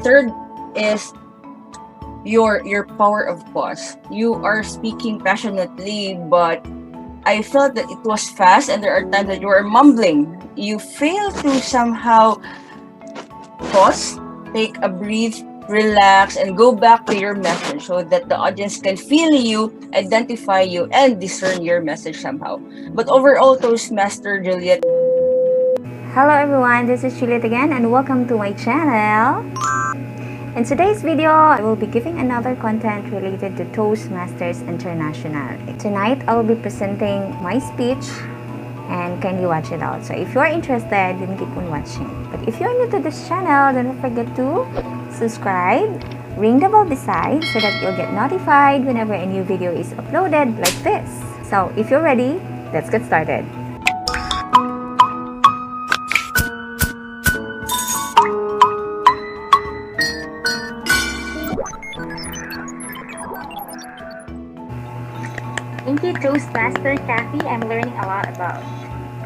And third is your power of pause. You are speaking passionately, but I felt that it was fast, and there are times that you are mumbling. You fail to somehow pause, take a breath, relax, and go back to your message so that the audience can feel you, identify you, and discern your message somehow. But overall, Toastmaster Juliet. Hello everyone, this is Juliet again and welcome to my channel. In today's video, I will be giving another content related to Toastmasters International. Tonight, I will be presenting my speech and kindly watch it out. So if you are interested, then keep on watching. But if you are new to this channel, don't forget to subscribe, ring the bell beside so that you'll get notified whenever a new video is uploaded like this. So if you're ready, let's get started. Thank you, Toastmaster Kathy. I'm learning a lot about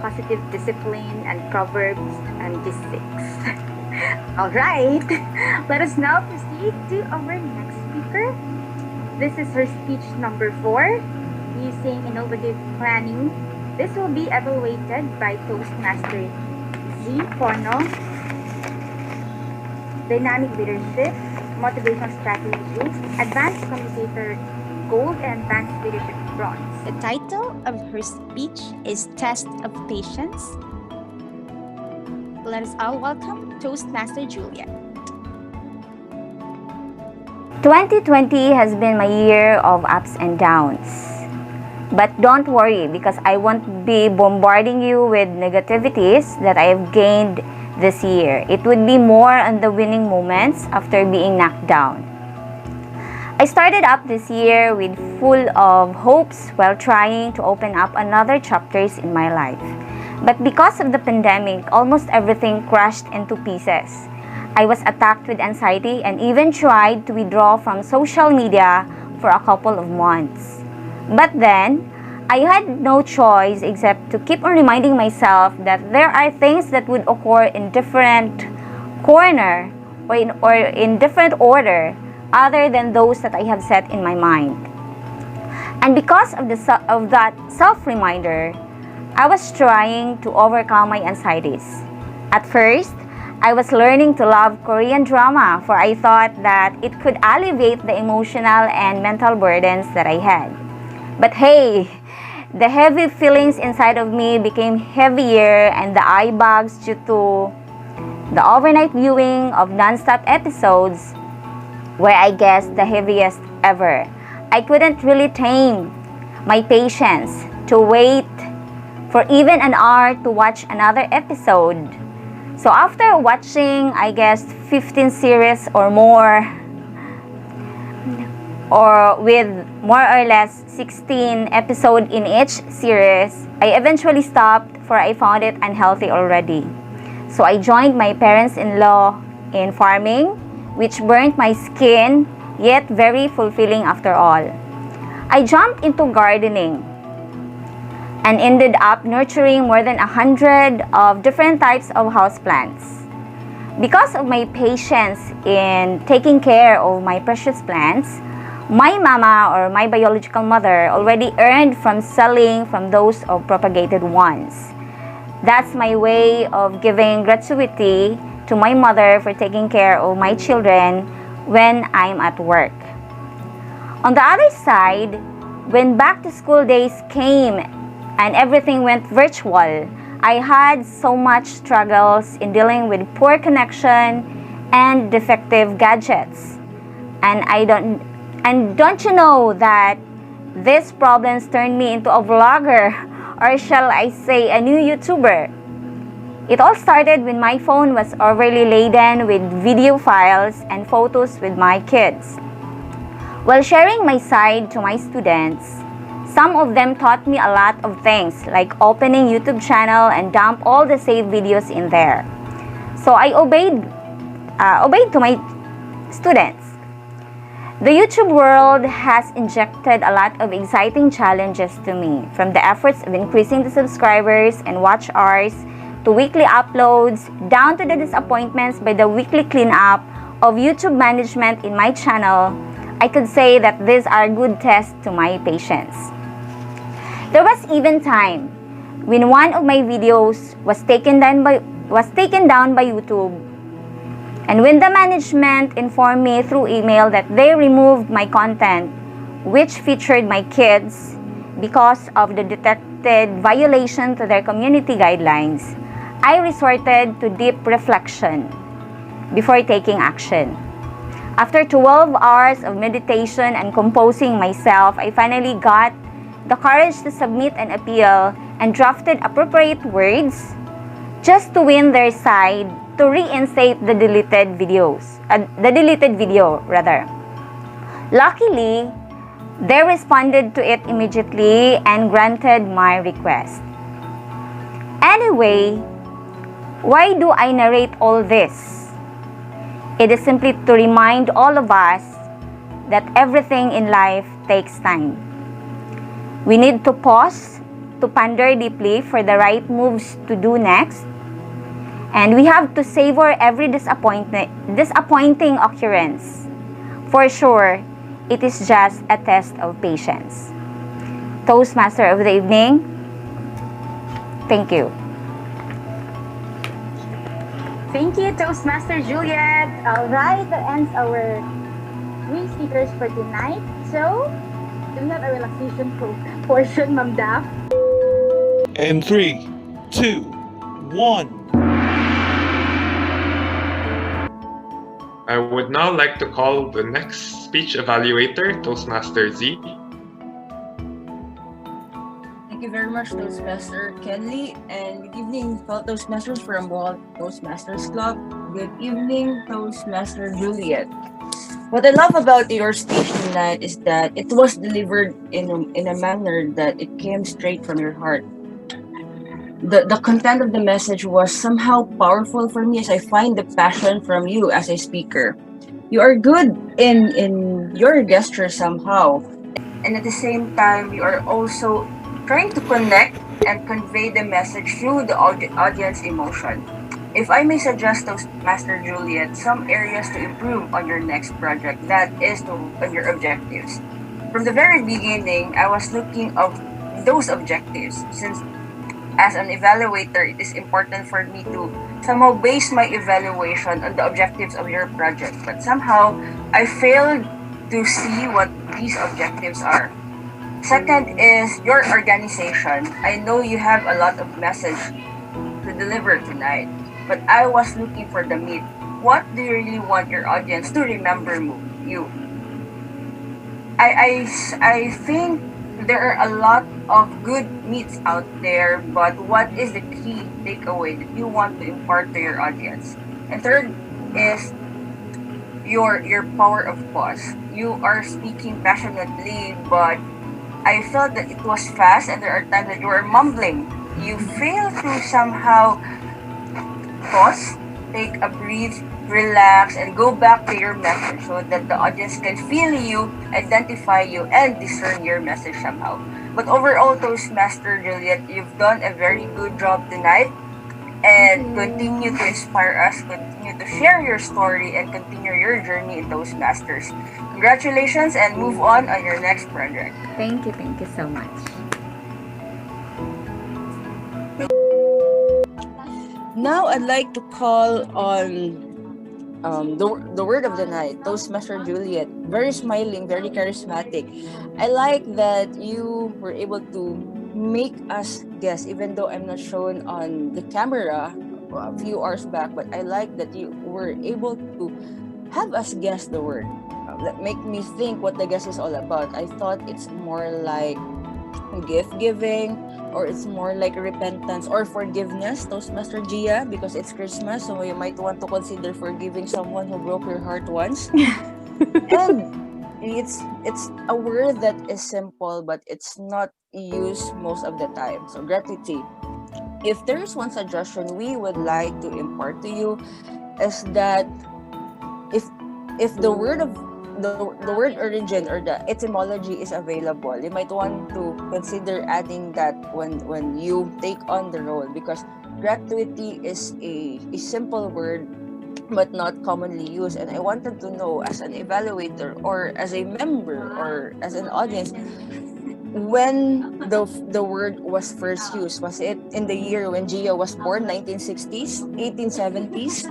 positive discipline and Proverbs and physics. Alright, let us now proceed to our next speaker. This is her speech number 4, using innovative planning. This will be evaluated by Toastmaster Z Porno, dynamic leadership, motivational strategy, advanced communicator gold, and advanced leadership bronze. The title of her speech is Test of Patience. Let us all welcome Toastmaster Juliet. 2020 has been my year of ups and downs. But don't worry, because I won't be bombarding you with negativities that I have gained this year. It would be more on the winning moments after being knocked down. I started up this year with full of hopes while trying to open up another chapters in my life. But because of the pandemic, almost everything crashed into pieces. I was attacked with anxiety and even tried to withdraw from social media for a couple of months. But then, I had no choice except to keep on reminding myself that there are things that would occur in different corner or in different order other than those that I have set in my mind. And because of that self-reminder, I was trying to overcome my anxieties. At first, I was learning to love Korean drama, for I thought that it could alleviate the emotional and mental burdens that I had. But hey, the heavy feelings inside of me became heavier, and the eye bags due to the overnight viewing of non-stop episodes were, I guess, the heaviest ever. I couldn't really tame my patience to wait for even an hour to watch another episode. So after watching, I guess, 15 series or more, or with more or less 16 episodes in each series, I eventually stopped, for I found it unhealthy already. So I joined my parents-in-law in farming, which burnt my skin, yet very fulfilling after all. I jumped into gardening and ended up nurturing more than 100 of different types of houseplants. Because of my patience in taking care of my precious plants, my mama, or my biological mother, already earned from selling from those of propagated ones. That's my way of giving gratuity to my mother for taking care of my children when I'm at work. On the other side, when back to school days came and everything went virtual, I had so much struggles in dealing with poor connection and defective gadgets. And don't you know that these problems turned me into a vlogger, or shall I say a new YouTuber? It all started when my phone was overly laden with video files and photos with my kids. While sharing my side to my students, some of them taught me a lot of things, like opening YouTube channel and dump all the saved videos in there. So I obeyed to my students. The YouTube world has injected a lot of exciting challenges to me, from the efforts of increasing the subscribers and watch hours to weekly uploads, down to the disappointments by the weekly cleanup of YouTube management in my channel, I could say that these are good tests to my patience. There was even time when one of my videos was taken down by YouTube, and when the management informed me through email that they removed my content, which featured my kids, because of the detected violation to their community guidelines, I resorted to deep reflection before taking action. After 12 hours of meditation and composing myself, I finally got the courage to submit an appeal and drafted appropriate words just to win their side to reinstate the deleted video. Luckily, they responded to it immediately and granted my request. Anyway, why do I narrate all this? It is simply to remind all of us that everything in life takes time. We need to pause, to ponder deeply for the right moves to do next, and we have to savor every disappointing occurrence. For sure, it is just a test of patience. Toastmaster of the evening, thank you. Thank you, Toastmaster Juliet. All right, that ends our 3 speakers for tonight. So, do we have a relaxation portion, Ma'am Daph? In 3, 2, 1. I would now like to call the next speech evaluator, Toastmaster Z. Thank you very much, Toastmaster Kenley, and good evening, fellow Toastmasters from Bohol Toastmasters Club. Good evening, Toastmaster Juliet. What I love about your speech tonight is that it was delivered in a manner that it came straight from your heart. The content of the message was somehow powerful for me as I find the passion from you as a speaker. You are good in your gesture somehow, and at the same time, you are also trying to connect and convey the message through the audience emotion. If I may suggest, Toastmaster Juliet, some areas to improve on your next project, that is on your objectives. From the very beginning, I was looking of those objectives, since as an evaluator, it is important for me to somehow base my evaluation on the objectives of your project. But somehow, I failed to see what these objectives are. Second is your organization. I know you have a lot of message to deliver tonight, but I was looking for the meat. What do you really want your audience to remember you? I think there are a lot of good meats out there, but what is the key takeaway that you want to impart to your audience? And third is your power of pause. You are speaking passionately, but I felt that it was fast, and there are times that you are mumbling. You fail to somehow pause, take a breath, relax, and go back to your message so that the audience can feel you, identify you, and discern your message somehow. But overall, Toastmaster Juliet, you've done a very good job tonight, and continue to inspire us, continue to share your story, and continue your journey in Toastmasters. Congratulations, and move on your next project. Thank you so much. Now I'd like to call on the word of the night, Toastmaster Juliet. Very smiling, very charismatic. I like that you were able to make us guess, even though I'm not shown on the camera a few hours back, but I like that you were able to have us guess the word. That make me think what the guess is all about. I thought it's more like gift giving, or it's more like repentance or forgiveness, Toastmaster Gia, because it's Christmas, so you might want to consider forgiving someone who broke your heart once. And it's a word that is simple, but it's not used most of the time. So gratitude. If there is one suggestion we would like to impart to you, is that if the word of the word origin or the etymology is available, you might want to consider adding that when you take on the role, because gratuity is a simple word but not commonly used. And I wanted to know, as an evaluator or as a member or as an audience, when the word was first used. Was it in the year when Gia was born, 1960s, 1870s?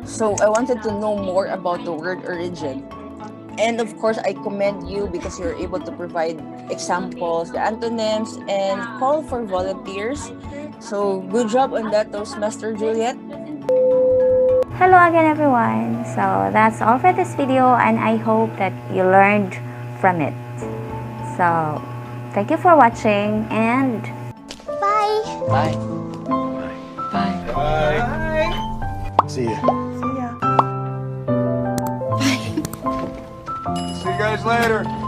So I wanted to know more about the word origin. And of course, I commend you because you're able to provide examples, the antonyms, and call for volunteers. So good job on that, Toastmaster Juliet. Hello again, everyone. So that's all for this video, and I hope that you learned from it. So thank you for watching, and Bye. Bye. Bye. Bye. See ya. See you guys later.